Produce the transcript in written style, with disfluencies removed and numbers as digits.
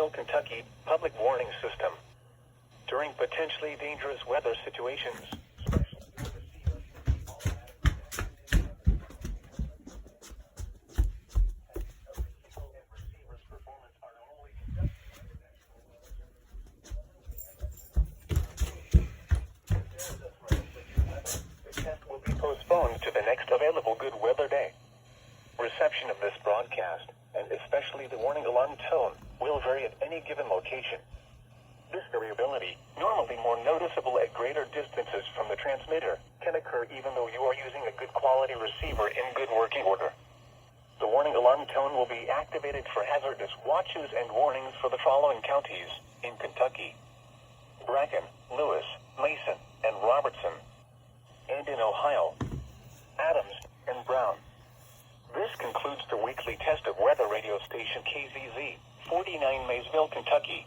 Maysville, Kentucky, public warning system. During potentially dangerous weather situations, the test will be postponed to the next available good weather day. Reception of this broadcast, and especially the warning alarm tone, will vary at any given location. This variability, normally more noticeable at greater distances from the transmitter, can occur even though you are using a good quality receiver in good working order. The warning alarm tone will be activated for hazardous watches and warnings for the following counties in Kentucky: Bracken, Lewis, Mason, and Robertson. And in Ohio, Adams and Brown. This concludes the weekly test of weather radio station KZZ, 49 Maysville, Kentucky.